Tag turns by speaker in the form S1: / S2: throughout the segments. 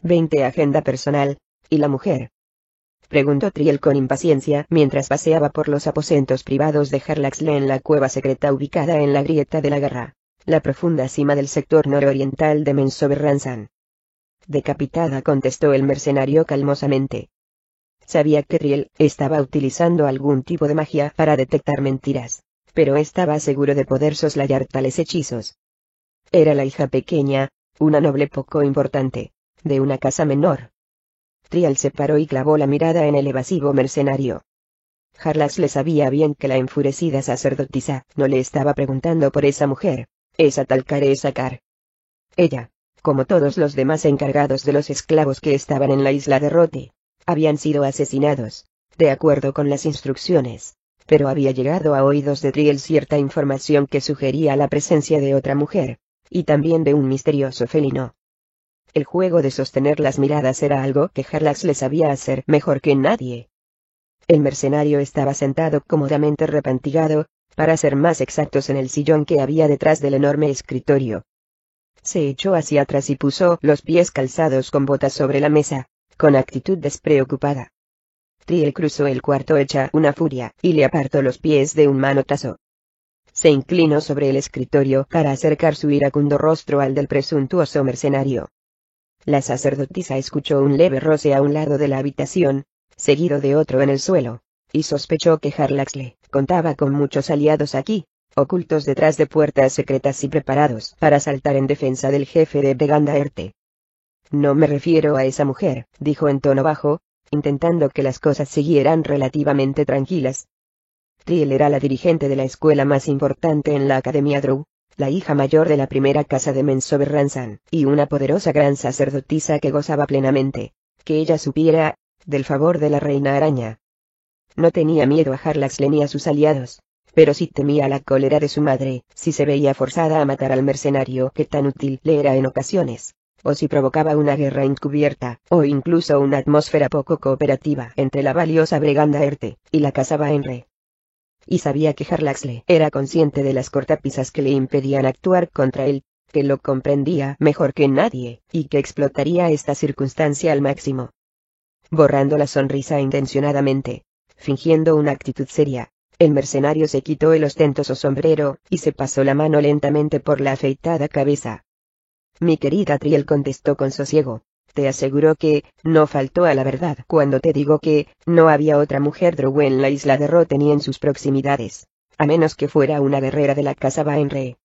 S1: 20 agenda personal, ¿y la mujer? Preguntó Triel con impaciencia mientras paseaba por los aposentos privados de Harlaxle en la cueva secreta ubicada en la grieta de la Garra, la profunda cima del sector nororiental de Mensoberranzan. Decapitada, contestó el mercenario calmosamente. Sabía que Triel estaba utilizando algún tipo de magia para detectar mentiras, pero estaba seguro de poder soslayar tales hechizos. Era la hija pequeña, una noble poco importante, de una casa menor. Triel se paró y clavó la mirada en el evasivo mercenario. Harlaxle sabía bien que la enfurecida sacerdotisa no le estaba preguntando por esa mujer, esa tal Care Sakar. Ella, como todos los demás encargados de los esclavos que estaban en la isla de Rote, habían sido asesinados, de acuerdo con las instrucciones, pero había llegado a oídos de Triel cierta información que sugería la presencia de otra mujer, y también de un misterioso felino. El juego de sostener las miradas era algo que Harlaxle sabía hacer mejor que nadie. El mercenario estaba sentado cómodamente repantigado, para ser más exactos en el sillón que había detrás del enorme escritorio. Se echó hacia atrás y puso los pies calzados con botas sobre la mesa, con actitud despreocupada. Triel cruzó el cuarto hecha una furia, y le apartó los pies de un manotazo. Se inclinó sobre el escritorio para acercar su iracundo rostro al del presuntuoso mercenario. La sacerdotisa escuchó un leve roce a un lado de la habitación, seguido de otro en el suelo, y sospechó que Harlaxle contaba con muchos aliados aquí, ocultos detrás de puertas secretas y preparados para saltar en defensa del jefe de Begandaerte. No me refiero a esa mujer, dijo en tono bajo, intentando que las cosas siguieran relativamente tranquilas. Triel era la dirigente de la escuela más importante en la Academia Drow, la hija mayor de la primera casa de Mensoberranzan, y una poderosa gran sacerdotisa que gozaba plenamente, que ella supiera, del favor de la reina araña. No tenía miedo a Harlaxle ni a sus aliados, pero sí temía la cólera de su madre, si se veía forzada a matar al mercenario que tan útil le era en ocasiones, o si provocaba una guerra encubierta, o incluso una atmósfera poco cooperativa entre la valiosa Begandaerte y la casa Baenre. Y sabía que Harlaxle era consciente de las cortapisas que le impedían actuar contra él, que lo comprendía mejor que nadie, y que explotaría esta circunstancia al máximo. Borrando la sonrisa intencionadamente, fingiendo una actitud seria, el mercenario se quitó el ostentoso sombrero, y se pasó la mano lentamente por la afeitada cabeza. Mi querida Triel, contestó con sosiego, te aseguro que no faltó a la verdad cuando te digo que no había otra mujer Drow en la isla de Rote ni en sus proximidades, a menos que fuera una guerrera de la casa Baenre.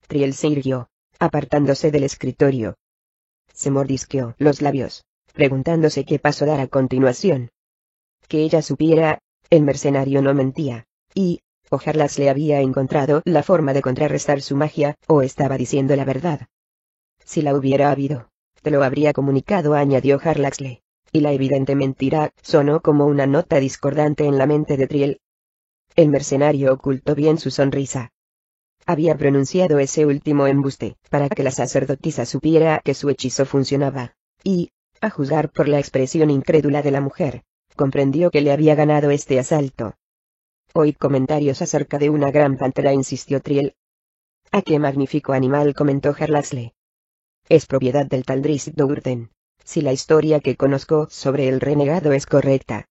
S1: Triel se irguió, apartándose del escritorio. Se mordisqueó los labios, preguntándose qué paso dar a continuación. Que ella supiera, el mercenario no mentía, y, o Harlaxle había encontrado la forma de contrarrestar su magia, o estaba diciendo la verdad. Si la hubiera habido, te lo habría comunicado, añadió Harlaxle, y la evidente mentira sonó como una nota discordante en la mente de Triel. El mercenario ocultó bien su sonrisa. Había pronunciado ese último embuste para que la sacerdotisa supiera que su hechizo funcionaba, y, a juzgar por la expresión incrédula de la mujer, comprendió que le había ganado este asalto. Oíd comentarios acerca de una gran pantera, insistió Triel. «¡Ah, qué magnífico animal!», comentó Harlaxle. «Es propiedad del tal Drizzt Do'Urden, si la historia que conozco sobre el renegado es correcta.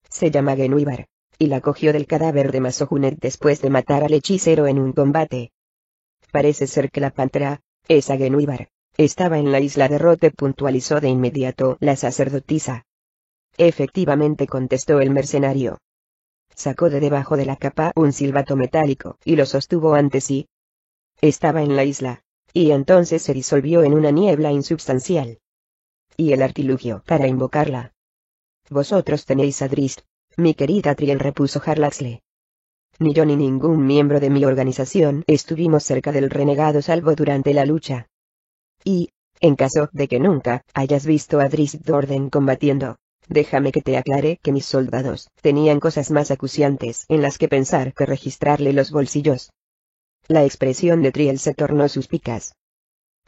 S1: Se llama Genuibar, y la cogió del cadáver de Masohunet después de matar al hechicero en un combate. Parece ser que la pantera, esa Genuibar, estaba en la isla de Rote», puntualizó de inmediato la sacerdotisa. «Efectivamente», contestó el mercenario. Sacó de debajo de la capa un silbato metálico y lo sostuvo ante sí. Estaba en la isla, y entonces se disolvió en una niebla insubstancial. ¿Y el artilugio para invocarla? Vosotros tenéis a Drizzt, mi querida Triel, repuso Harlaxle. Ni yo ni ningún miembro de mi organización estuvimos cerca del renegado salvo durante la lucha. Y, en caso de que nunca hayas visto a Drizzt Do'Urden combatiendo, déjame que te aclare que mis soldados tenían cosas más acuciantes en las que pensar que registrarle los bolsillos. La expresión de Triel se tornó suspicaz.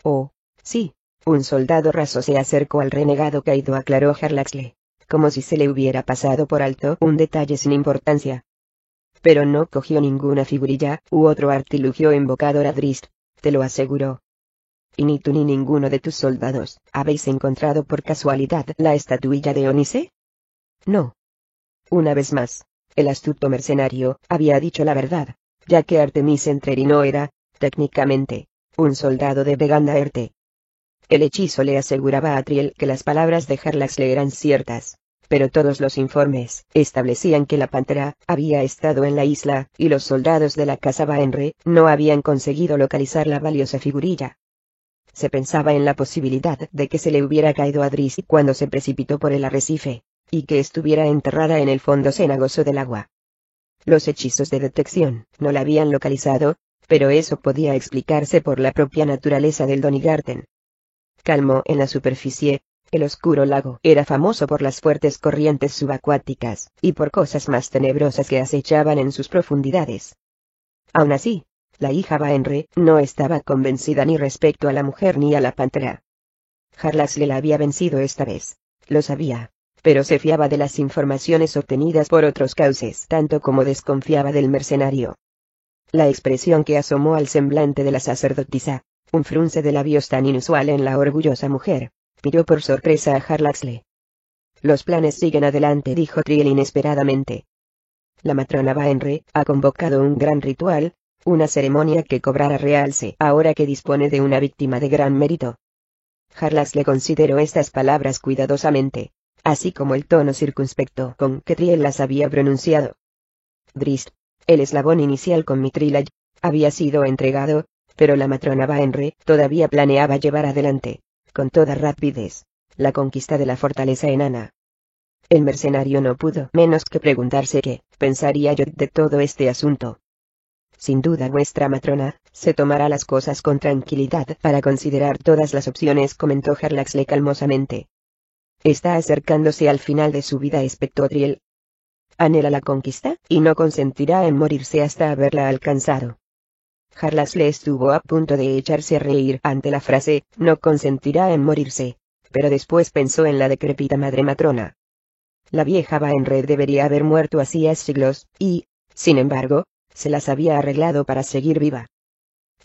S1: «Oh, sí, un soldado raso se acercó al renegado caído», aclaró Harlaxle, como si se le hubiera pasado por alto un detalle sin importancia. «Pero no cogió ninguna figurilla u otro artilugio invocador a Drizzt, te lo aseguro». ¿Y ni tú ni ninguno de tus soldados habéis encontrado por casualidad la estatuilla de Onice? No. Una vez más, el astuto mercenario había dicho la verdad, ya que Artemis Entreri no era, técnicamente, un soldado de Vegandaerte. El hechizo le aseguraba a Triel que las palabras de Harlaxle eran ciertas, pero todos los informes establecían que la pantera había estado en la isla, y los soldados de la casa Baenre no habían conseguido localizar la valiosa figurilla. Se pensaba en la posibilidad de que se le hubiera caído a Driss cuando se precipitó por el arrecife, y que estuviera enterrada en el fondo cenagoso del agua. Los hechizos de detección no la habían localizado, pero eso podía explicarse por la propia naturaleza del Donigarten. Calmo en la superficie, el oscuro lago era famoso por las fuertes corrientes subacuáticas, y por cosas más tenebrosas que acechaban en sus profundidades. Aún así, la hija Baenre no estaba convencida ni respecto a la mujer ni a la pantera. Harlaxle la había vencido esta vez, lo sabía, pero se fiaba de las informaciones obtenidas por otros cauces tanto como desconfiaba del mercenario. La expresión que asomó al semblante de la sacerdotisa, un frunce de labios tan inusual en la orgullosa mujer, miró por sorpresa a Harlaxle. Los planes siguen adelante, dijo Triel inesperadamente. La matrona Baenre ha convocado un gran ritual, una ceremonia que cobrará realce ahora que dispone de una víctima de gran mérito. Harlaxle consideró estas palabras cuidadosamente, así como el tono circunspecto con que Triel las había pronunciado. Drist, el eslabón inicial con Mitrilay, había sido entregado, pero la matrona Baenre todavía planeaba llevar adelante, con toda rapidez, la conquista de la fortaleza enana. El mercenario no pudo menos que preguntarse qué pensaría yo de todo este asunto. Sin duda vuestra matrona se tomará las cosas con tranquilidad para considerar todas las opciones, comentó Harlaxle calmosamente. Está acercándose al final de su vida, espectó Triel. Anhela la conquista y no consentirá en morirse hasta haberla alcanzado. Harlaxle estuvo a punto de echarse a reír ante la frase, no consentirá en morirse, pero después pensó en la decrépita madre matrona. La vieja Baenre debería haber muerto hacía siglos, y, sin embargo, se las había arreglado para seguir viva.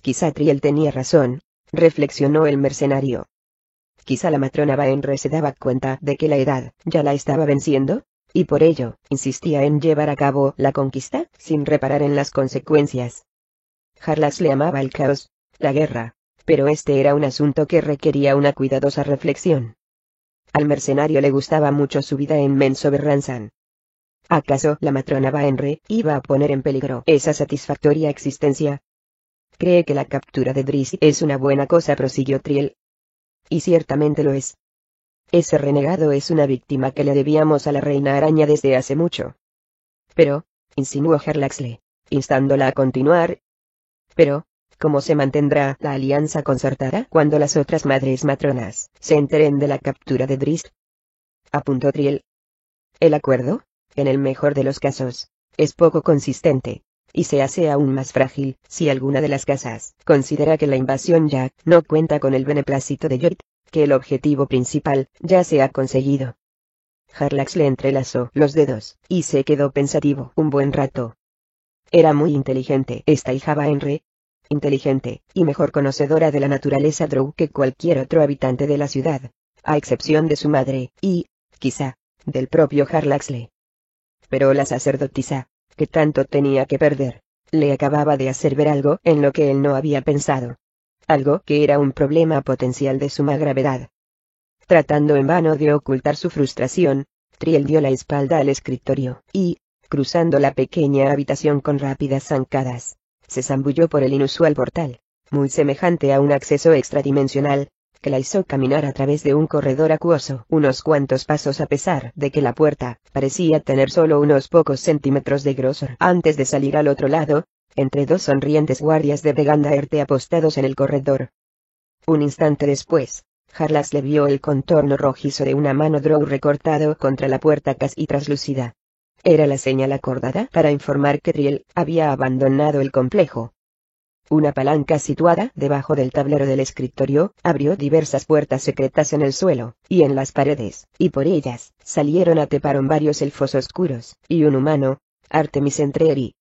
S1: Quizá Triel tenía razón, reflexionó el mercenario. Quizá la matrona Baenre se daba cuenta de que la edad ya la estaba venciendo, y por ello insistía en llevar a cabo la conquista sin reparar en las consecuencias. Harlaxle amaba el caos, la guerra, pero este era un asunto que requería una cuidadosa reflexión. Al mercenario le gustaba mucho su vida en Mensoberranzan. ¿Acaso la matrona Baenre iba a poner en peligro esa satisfactoria existencia? Cree que la captura de Driss es una buena cosa, prosiguió Triel. Y ciertamente lo es. Ese renegado es una víctima que le debíamos a la reina araña desde hace mucho. Pero, insinuó Harlaxle, instándola a continuar. Pero, ¿cómo se mantendrá la alianza concertada cuando las otras madres matronas se enteren de la captura de Driss? Apuntó Triel. El acuerdo, en el mejor de los casos, es poco consistente, y se hace aún más frágil si alguna de las casas considera que la invasión ya no cuenta con el beneplácito de Yorit, que el objetivo principal ya se ha conseguido. Harlaxle entrelazó los dedos y se quedó pensativo un buen rato. Era muy inteligente esta hija Baenre, inteligente y mejor conocedora de la naturaleza Drow que cualquier otro habitante de la ciudad, a excepción de su madre y, quizá, del propio Harlaxle. Pero la sacerdotisa, que tanto tenía que perder, le acababa de hacer ver algo en lo que él no había pensado. Algo que era un problema potencial de suma gravedad. Tratando en vano de ocultar su frustración, Triel dio la espalda al escritorio y, cruzando la pequeña habitación con rápidas zancadas, se zambulló por el inusual portal, muy semejante a un acceso extradimensional, que la hizo caminar a través de un corredor acuoso unos cuantos pasos a pesar de que la puerta parecía tener solo unos pocos centímetros de grosor antes de salir al otro lado, entre dos sonrientes guardias de Vegandaerte apostados en el corredor. Un instante después, Harlaxle vio el contorno rojizo de una mano Drow recortado contra la puerta casi traslúcida. Era la señal acordada para informar que Triel había abandonado el complejo. Una palanca situada debajo del tablero del escritorio abrió diversas puertas secretas en el suelo y en las paredes, y por ellas salieron a treparon varios elfos oscuros y un humano, Artemis Entreri.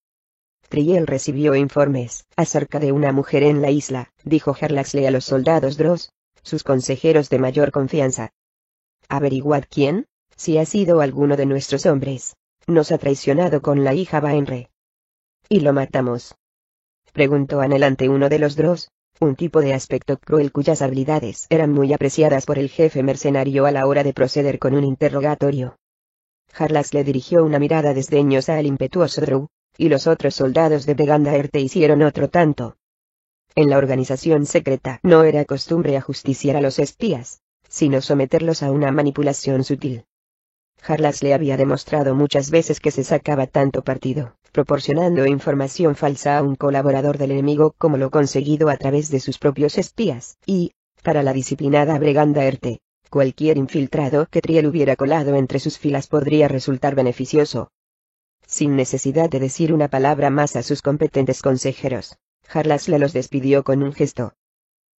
S1: Triel recibió informes acerca de una mujer en la isla, dijo Harlaxle a los soldados Dross, sus consejeros de mayor confianza. Averiguad quién, si ha sido alguno de nuestros hombres. Nos ha traicionado con la hija Baenre. ¿Y lo matamos?, preguntó anhelante uno de los Dross, un tipo de aspecto cruel cuyas habilidades eran muy apreciadas por el jefe mercenario a la hora de proceder con un interrogatorio. Harlaxle dirigió una mirada desdeñosa al impetuoso Drow, y los otros soldados de Begandaerte hicieron otro tanto. En la organización secreta no era costumbre ajusticiar a los espías, sino someterlos a una manipulación sutil. Harlaxle había demostrado muchas veces que se sacaba tanto partido, proporcionando información falsa a un colaborador del enemigo como lo conseguido a través de sus propios espías, y, para la disciplinada Begandaerte, cualquier infiltrado que Triel hubiera colado entre sus filas podría resultar beneficioso. Sin necesidad de decir una palabra más a sus competentes consejeros, Harlaxle los despidió con un gesto.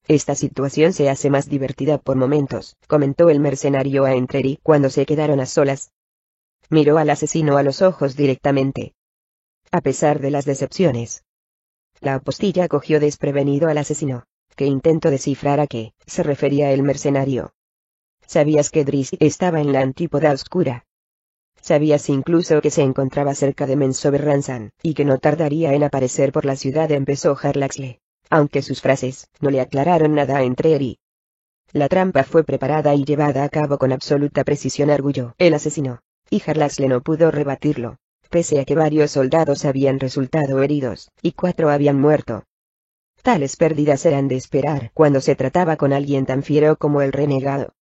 S1: Esta situación se hace más divertida por momentos, comentó el mercenario a Entreri cuando se quedaron a solas. Miró al asesino a los ojos directamente. A pesar de las decepciones. La apostilla cogió desprevenido al asesino, que intentó descifrar a qué se refería el mercenario. ¿Sabías que Driss estaba en la antípoda oscura? ¿Sabías incluso que se encontraba cerca de Menzoberranzan, y que no tardaría en aparecer por la ciudad? Empezó Harlaxle, aunque sus frases no le aclararon nada a Entreri. La trampa fue preparada y llevada a cabo con absoluta precisión, arguyó el asesino, y Harlaxle no pudo rebatirlo, pese a que varios soldados habían resultado heridos, y 4 habían muerto. Tales pérdidas eran de esperar cuando se trataba con alguien tan fiero como el renegado.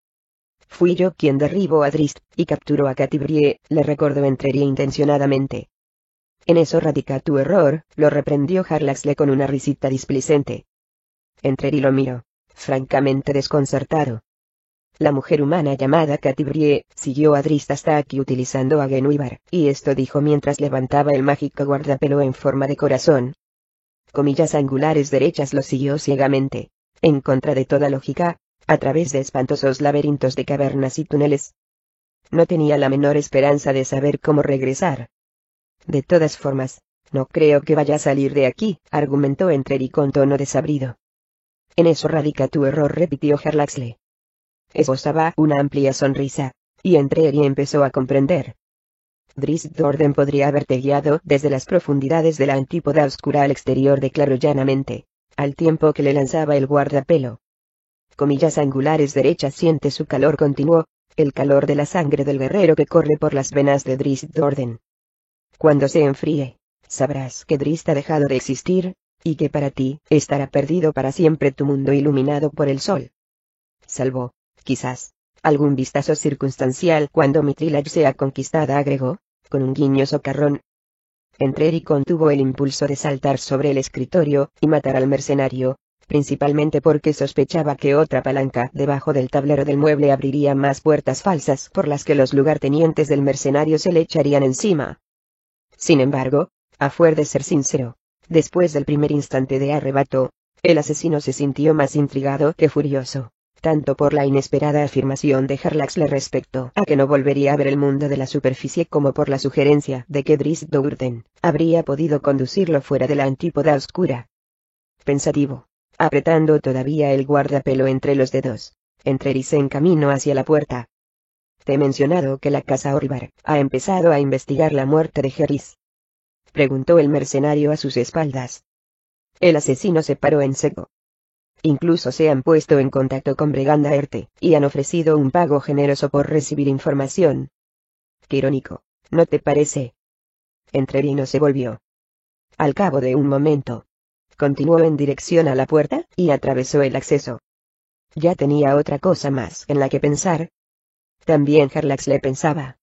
S1: Fui yo quien derribó a Driss, y capturó a Catibrie, le recordó Entreri intencionadamente. En eso radica tu error, lo reprendió Harlaxle con una risita displicente. Entreri lo miró, francamente desconcertado. La mujer humana llamada Catibrie siguió a Driss hasta aquí utilizando a Genuibar, y esto dijo mientras levantaba el mágico guardapelo en forma de corazón. Comillas angulares derechas lo siguió ciegamente, en contra de toda lógica, a través de espantosos laberintos de cavernas y túneles. No tenía la menor esperanza de saber cómo regresar. De todas formas, no creo que vaya a salir de aquí, argumentó Entreri con tono desabrido. En eso radica tu error, repitió Harlaxle. Esbozaba una amplia sonrisa, y Entreri empezó a comprender. Driss Do'Urden podría haberte guiado desde las profundidades de la antípoda oscura al exterior, declaró llanamente, al tiempo que le lanzaba el guardapelo. Comillas angulares derechas, siente su calor, continuó, el calor de la sangre del guerrero que corre por las venas de Driss Do'Urden. Cuando se enfríe, sabrás que Driss ha dejado de existir, y que para ti estará perdido para siempre tu mundo iluminado por el sol. Salvo, quizás, algún vistazo circunstancial cuando Mithril sea conquistada, agregó, con un guiño socarrón. Entreri contuvo el impulso de saltar sobre el escritorio y matar al mercenario, principalmente porque sospechaba que otra palanca debajo del tablero del mueble abriría más puertas falsas por las que los lugartenientes del mercenario se le echarían encima. Sin embargo, a fuer de ser sincero, después del primer instante de arrebato, el asesino se sintió más intrigado que furioso, tanto por la inesperada afirmación de Harlaxle respecto a que no volvería a ver el mundo de la superficie como por la sugerencia de que Driss Do'Urden habría podido conducirlo fuera de la antípoda oscura. Pensativo, apretando todavía el guardapelo entre los dedos, Entreri se encaminó hacia la puerta. Te he mencionado que la casa Orvar ha empezado a investigar la muerte de Jerris, preguntó el mercenario a sus espaldas. El asesino se paró en seco. Incluso se han puesto en contacto con Begandaerte, y han ofrecido un pago generoso por recibir información. Qué irónico, ¿no te parece? Entreri no se volvió. Al cabo de un momento, continuó en dirección a la puerta, y atravesó el acceso. Ya tenía otra cosa más en la que pensar. También Harlaxle pensaba.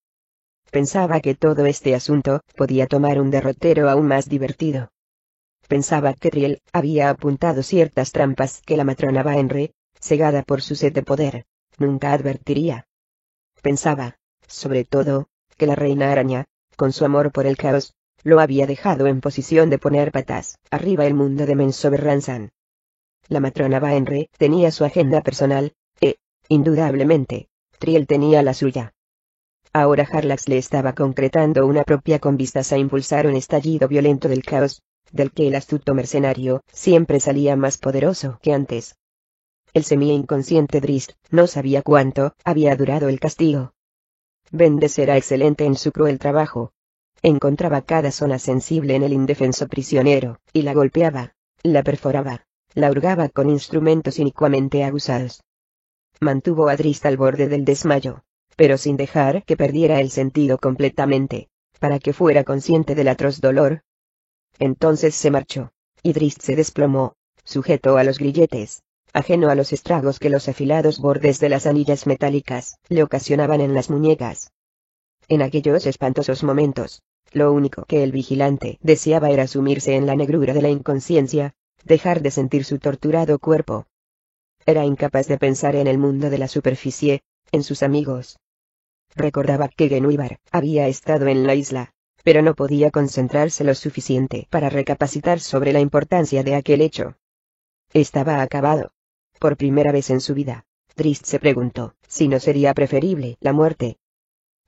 S1: Pensaba que todo este asunto podía tomar un derrotero aún más divertido. Pensaba que Triel había apuntado ciertas trampas que la matrona Baenre, cegada por su sed de poder, nunca advertiría. Pensaba, sobre todo, que la reina araña, con su amor por el caos, lo había dejado en posición de poner patas arriba el mundo de Menzoberranzan. La matrona Baenre tenía su agenda personal, indudablemente, Triel tenía la suya. Ahora Harlaxle estaba concretando una propia con vistas a impulsar un estallido violento del caos, del que el astuto mercenario siempre salía más poderoso que antes. El semi-inconsciente Drizzt no sabía cuánto había durado el castigo. Vendes era excelente en su cruel trabajo. Encontraba cada zona sensible en el indefenso prisionero, y la golpeaba, la perforaba, la hurgaba con instrumentos inicuamente aguzados. Mantuvo a Drizzt al borde del desmayo, pero sin dejar que perdiera el sentido completamente, para que fuera consciente del atroz dolor. Entonces se marchó, y Drizzt se desplomó, sujeto a los grilletes, ajeno a los estragos que los afilados bordes de las anillas metálicas le ocasionaban en las muñecas. En aquellos espantosos momentos, lo único que el vigilante deseaba era sumirse en la negrura de la inconsciencia, dejar de sentir su torturado cuerpo. Era incapaz de pensar en el mundo de la superficie, en sus amigos. Recordaba que Genwibar había estado en la isla, pero no podía concentrarse lo suficiente para recapacitar sobre la importancia de aquel hecho. Estaba acabado. Por primera vez en su vida, Drizzt se preguntó si no sería preferible la muerte.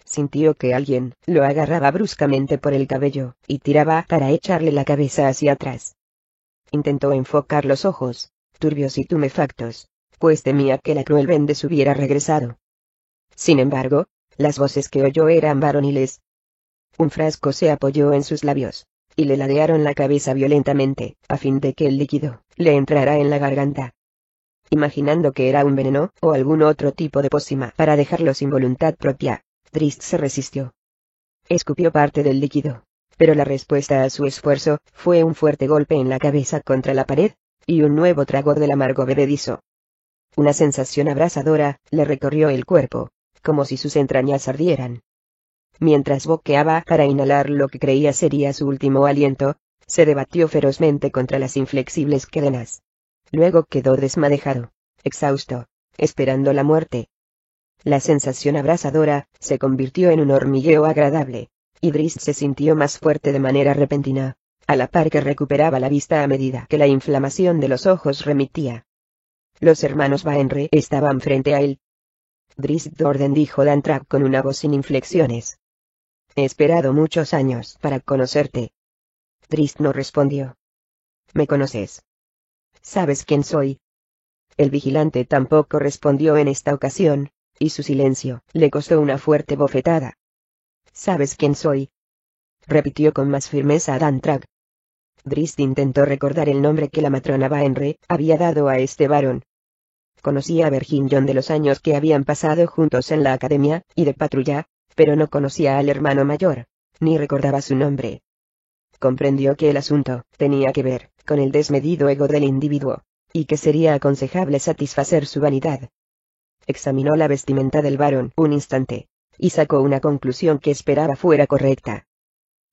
S1: Sintió que alguien lo agarraba bruscamente por el cabello y tiraba para echarle la cabeza hacia atrás. Intentó enfocar los ojos, turbios y tumefactos, pues temía que la cruel Vendes hubiera regresado. Sin embargo, las voces que oyó eran varoniles. Un frasco se apoyó en sus labios, y le ladearon la cabeza violentamente, a fin de que el líquido le entrara en la garganta. Imaginando que era un veneno o algún otro tipo de pócima para dejarlo sin voluntad propia, Drizzt se resistió. Escupió parte del líquido, pero la respuesta a su esfuerzo fue un fuerte golpe en la cabeza contra la pared, y un nuevo trago del amargo bebedizo. Una sensación abrasadora le recorrió el cuerpo, como si sus entrañas ardieran. Mientras boqueaba para inhalar lo que creía sería su último aliento, se debatió ferozmente contra las inflexibles cadenas. Luego quedó desmadejado, exhausto, esperando la muerte. La sensación abrasadora se convirtió en un hormigueo agradable, y Drizzt se sintió más fuerte de manera repentina, a la par que recuperaba la vista a medida que la inflamación de los ojos remitía. Los hermanos Baenre estaban frente a él. Drizzt Do'Urden, dijo Dantrab con una voz sin inflexiones. He esperado muchos años para conocerte. Drizzt no respondió. ¿Me conoces? ¿Sabes quién soy? El vigilante tampoco respondió en esta ocasión, y su silencio le costó una fuerte bofetada. ¿Sabes quién soy? Repitió con más firmeza Dantrab. Drizzt intentó recordar el nombre que la matrona Baenre había dado a este varón. Conocía a Verginion de los años que habían pasado juntos en la academia y de patrulla, pero no conocía al hermano mayor, ni recordaba su nombre. Comprendió que el asunto tenía que ver con el desmedido ego del individuo, y que sería aconsejable satisfacer su vanidad. Examinó la vestimenta del varón un instante, y sacó una conclusión que esperaba fuera correcta.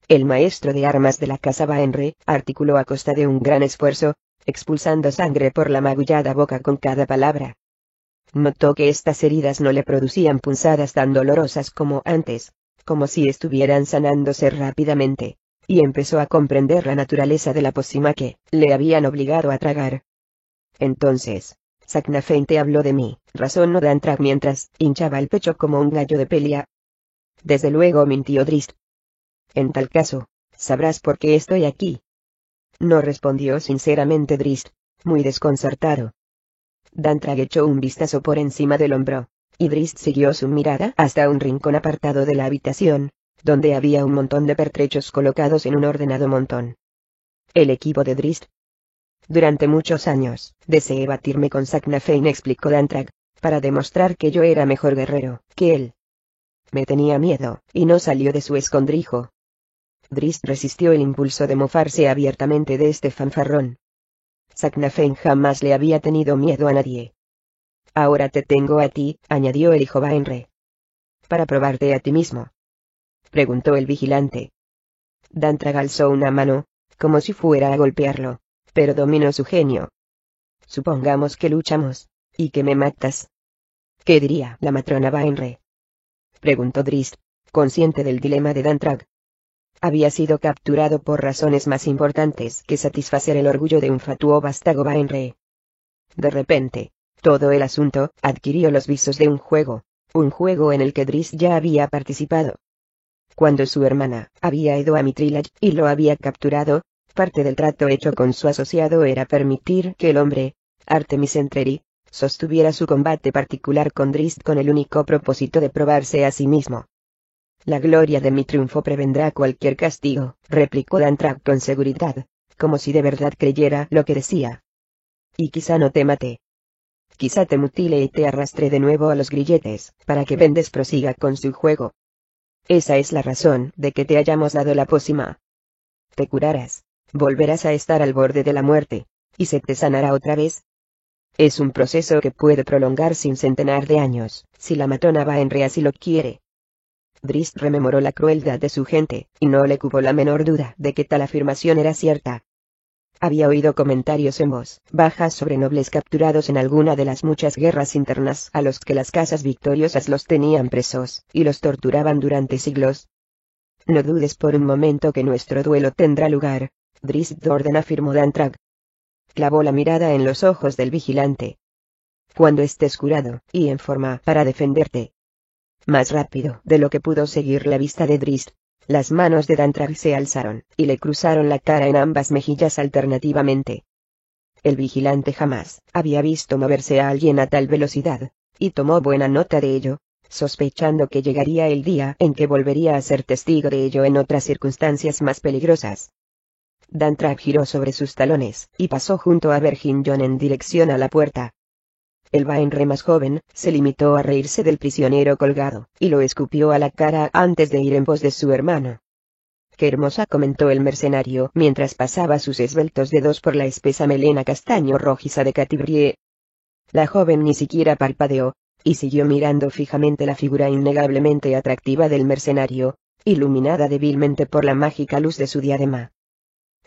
S1: El maestro de armas de la casa Baenre articuló a costa de un gran esfuerzo, expulsando sangre por la magullada boca con cada palabra. Notó que estas heridas no le producían punzadas tan dolorosas como antes, como si estuvieran sanándose rápidamente, y empezó a comprender la naturaleza de la pócima que le habían obligado a tragar. Entonces, Saknafein te habló de mí, razonó Dantrab mientras hinchaba el pecho como un gallo de pelea. Desde luego, mintió Drizzt. En tal caso, sabrás por qué estoy aquí. No respondió sinceramente Drizzt, muy desconcertado. Dantrab echó un vistazo por encima del hombro, y Drizzt siguió su mirada hasta un rincón apartado de la habitación, donde había un montón de pertrechos colocados en un ordenado montón. El equipo de Drizzt. Durante muchos años, deseé batirme con Saknafein, explicó Dantrab, para demostrar que yo era mejor guerrero que él. Me tenía miedo, y no salió de su escondrijo. Drizzt resistió el impulso de mofarse abiertamente de este fanfarrón. Saknafein jamás le había tenido miedo a nadie. Ahora te tengo a ti, añadió el hijo Baenre. ¿Para probarte a ti mismo?, preguntó el vigilante. Dantrab alzó una mano, como si fuera a golpearlo, pero dominó su genio. Supongamos que luchamos, y que me matas. ¿Qué diría la matrona Baenre?, preguntó Drizzt, consciente del dilema de Dantrab. Había sido capturado por razones más importantes que satisfacer el orgullo de un fatuo vástago Baenre. De repente, todo el asunto adquirió los visos de un juego en el que Drizzt ya había participado. Cuando su hermana había ido a Mithril y lo había capturado, Parte del trato hecho con su asociado era permitir que el hombre, Artemis Entreri, sostuviera su combate particular con Drizzt con el único propósito de probarse a sí mismo. La gloria de mi triunfo prevendrá cualquier castigo, replicó Dantrak con seguridad, como si de verdad creyera lo que decía. Y quizá no te mate. Quizá te mutile y te arrastre de nuevo a los grilletes, para que Vendes prosiga con su juego. Esa es la razón de que te hayamos dado la pócima. Te curarás, volverás a estar al borde de la muerte, y se te sanará otra vez. Es un proceso que puede prolongarse un centenar de años, si la matona Baenre así lo quiere. Drizzt rememoró la crueldad de su gente, y no le cupo la menor duda de que tal afirmación era cierta. Había oído comentarios en voz baja sobre nobles capturados en alguna de las muchas guerras internas a los que las casas victoriosas los tenían presos, y los torturaban durante siglos. No dudes por un momento que nuestro duelo tendrá lugar, Drizzt Do'Urden afirmó Dantrak. Clavó la mirada en los ojos del vigilante. Cuando estés curado, y en forma para defenderte. Más rápido de lo que pudo seguir la vista de Drizzt, las manos de Dantrak se alzaron, y le cruzaron la cara en ambas mejillas alternativamente. El vigilante jamás había visto moverse a alguien a tal velocidad, y tomó buena nota de ello, sospechando que llegaría el día en que volvería a ser testigo de ello en otras circunstancias más peligrosas. Dantrak giró sobre sus talones, y pasó junto a Verginion en dirección a la puerta. El Baenre más joven, se limitó a reírse del prisionero colgado, y lo escupió a la cara antes de ir en pos de su hermano. «Qué hermosa», comentó el mercenario mientras pasaba sus esbeltos dedos por la espesa melena castaño rojiza de Catibrie. La joven ni siquiera parpadeó, y siguió mirando fijamente la figura innegablemente atractiva del mercenario, iluminada débilmente por la mágica luz de su diadema.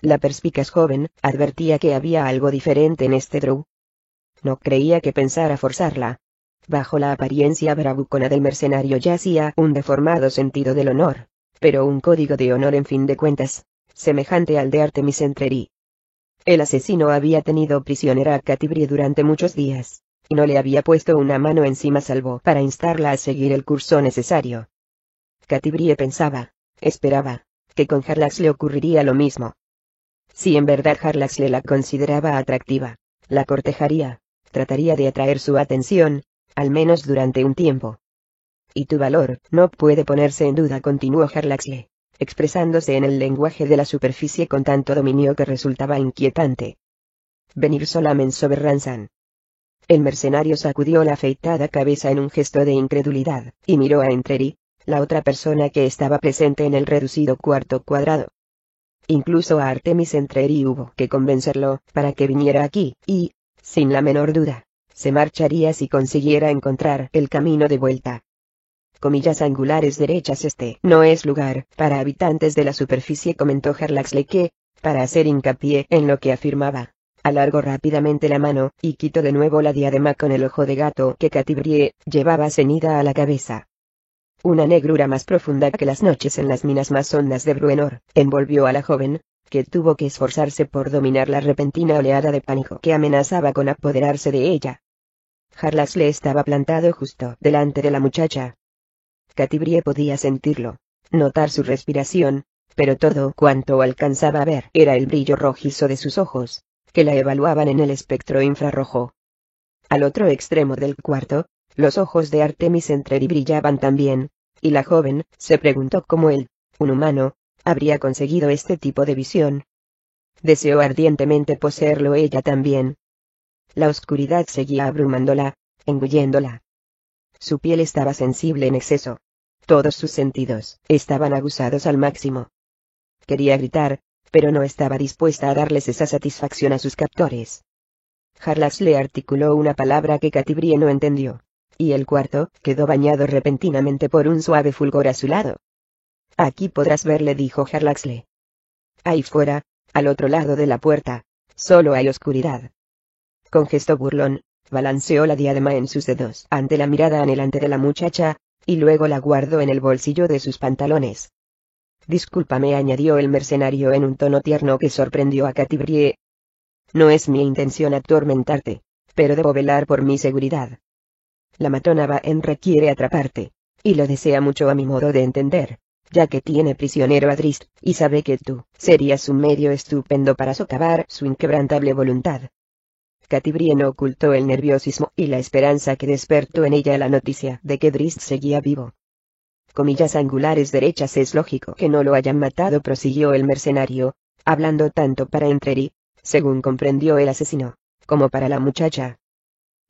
S1: La perspicaz joven advertía que había algo diferente en este drow. No creía que pensara forzarla. Bajo la apariencia bravucona del mercenario yacía un deformado sentido del honor, pero un código de honor en fin de cuentas, semejante al de Artemis Entreri. El asesino había tenido prisionera a Catibrie durante muchos días, y no le había puesto una mano encima salvo para instarla a seguir el curso necesario. Catibrie pensaba, esperaba, que con Jarlax le ocurriría lo mismo. Si en verdad Jarlax le la consideraba atractiva, la cortejaría, trataría de atraer su atención, al menos durante un tiempo. Y tu valor no puede ponerse en duda, continuó Jarlaxle, expresándose en el lenguaje de la superficie con tanto dominio que resultaba inquietante. Venir solamente sobre Ransan. El mercenario sacudió la afeitada cabeza en un gesto de incredulidad, y miró a Entreri, la otra persona que estaba presente en el reducido cuarto cuadrado. Incluso a Artemis Entreri hubo que convencerlo para que viniera aquí, y, sin la menor duda, se marcharía si consiguiera encontrar el camino de vuelta. Comillas angulares derechas. Este no es lugar para habitantes de la superficie, comentó Jarlaxle que, para hacer hincapié en lo que afirmaba, alargó rápidamente la mano y quitó de nuevo la diadema con el ojo de gato que Catibrie llevaba ceñida a la cabeza. Una negrura más profunda que las noches en las minas más hondas de Bruenor envolvió a la joven, que tuvo que esforzarse por dominar la repentina oleada de pánico que amenazaba con apoderarse de ella. Jarlaxle estaba plantado justo delante de la muchacha. Catibrie podía sentirlo, notar su respiración, pero todo cuanto alcanzaba a ver era el brillo rojizo de sus ojos, que la evaluaban en el espectro infrarrojo. Al otro extremo del cuarto, los ojos de Artemis Entreri brillaban también, y la joven se preguntó cómo él, un humano, habría conseguido este tipo de visión. Deseó ardientemente poseerlo ella también. La oscuridad seguía abrumándola, engulléndola. Su piel estaba sensible en exceso. Todos sus sentidos estaban aguzados al máximo. Quería gritar, pero no estaba dispuesta a darles esa satisfacción a sus captores. Jarlaxle articuló una palabra que Catibrie no entendió, y el cuarto quedó bañado repentinamente por un suave fulgor azulado. Aquí podrás verle, dijo Jarlaxle. Ahí fuera, al otro lado de la puerta, solo hay oscuridad. Con gesto burlón, balanceó la diadema en sus dedos ante la mirada anhelante de la muchacha, y luego la guardó en el bolsillo de sus pantalones. Discúlpame, añadió el mercenario en un tono tierno que sorprendió a Catibrie. No es mi intención atormentarte, pero debo velar por mi seguridad. La matona Baenre quiere atraparte, y lo desea mucho a mi modo de entender, ya que tiene prisionero a Drizzt, y sabe que tú serías un medio estupendo para socavar su inquebrantable voluntad. Catti-brie no ocultó el nerviosismo y la esperanza que despertó en ella la noticia de que Drizzt seguía vivo. Comillas angulares derechas, es lógico que no lo hayan matado, prosiguió el mercenario, hablando tanto para Entreri, según comprendió el asesino, como para la muchacha.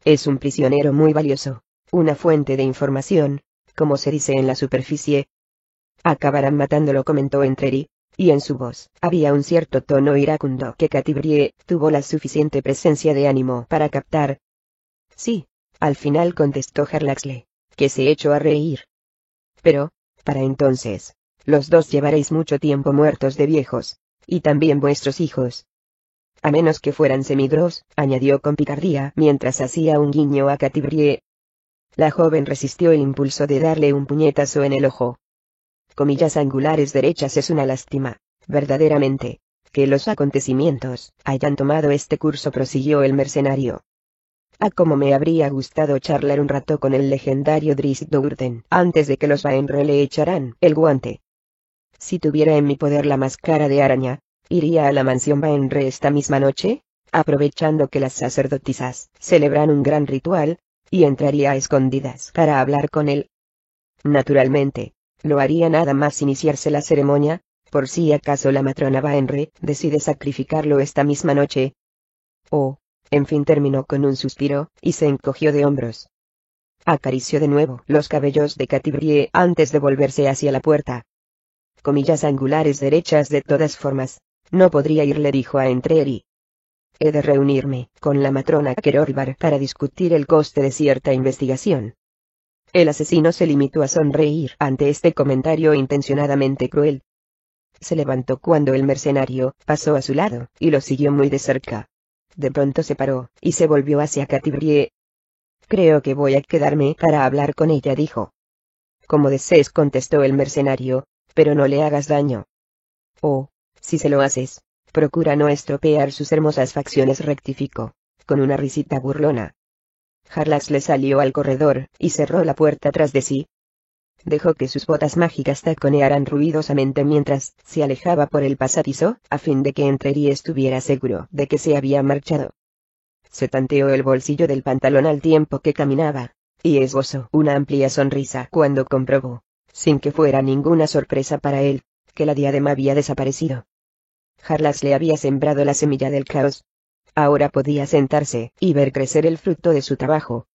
S1: Es un prisionero muy valioso, una fuente de información, como se dice en la superficie. Acabarán matándolo, comentó Entreri, y en su voz había un cierto tono iracundo que Catti-brie tuvo la suficiente presencia de ánimo para captar. Sí, al final contestó Harlaxle, que se echó a reír. Pero, para entonces, los dos llevaréis mucho tiempo muertos de viejos, y también vuestros hijos. A menos que fueran semidros, añadió con picardía mientras hacía un guiño a Catti-brie. La joven resistió el impulso de darle un puñetazo en el ojo. Comillas angulares derechas, es una lástima, verdaderamente, que los acontecimientos hayan tomado este curso, prosiguió el mercenario. Ah, cómo me habría gustado charlar un rato con el legendario Drizzt Do'Urden antes de que los Waenre le echaran el guante. Si tuviera en mi poder la máscara de araña, iría a la mansión Waenre esta misma noche, aprovechando que las sacerdotisas celebran un gran ritual, y entraría a escondidas para hablar con él. Naturalmente, lo haría nada más iniciarse la ceremonia, por si acaso la matrona Waenre decide sacrificarlo esta misma noche. Oh, en fin, terminó con un suspiro, y se encogió de hombros. Acarició de nuevo los cabellos de Catti-brie antes de volverse hacia la puerta. Comillas angulares derechas, de todas formas, no podría ir, le dijo a Entreri. He de reunirme con la matrona Kerorvar para discutir el coste de cierta investigación. El asesino se limitó a sonreír ante este comentario intencionadamente cruel. Se levantó cuando el mercenario pasó a su lado, y lo siguió muy de cerca. De pronto se paró, y se volvió hacia Catti-brie. Creo que voy a quedarme para hablar con ella, dijo. Como desees, contestó el mercenario, pero no le hagas daño. Oh, si se lo haces, procura no estropear sus hermosas facciones, rectificó, con una risita burlona. Harlaxle salió al corredor, y cerró la puerta tras de sí. Dejó que sus botas mágicas taconearan ruidosamente mientras se alejaba por el pasadizo, a fin de que Entreri estuviera seguro de que se había marchado. Se tanteó el bolsillo del pantalón al tiempo que caminaba, y esbozó una amplia sonrisa cuando comprobó, sin que fuera ninguna sorpresa para él, que la diadema había desaparecido. Harlaxle había sembrado la semilla del caos. Ahora podía sentarse y ver crecer el fruto de su trabajo.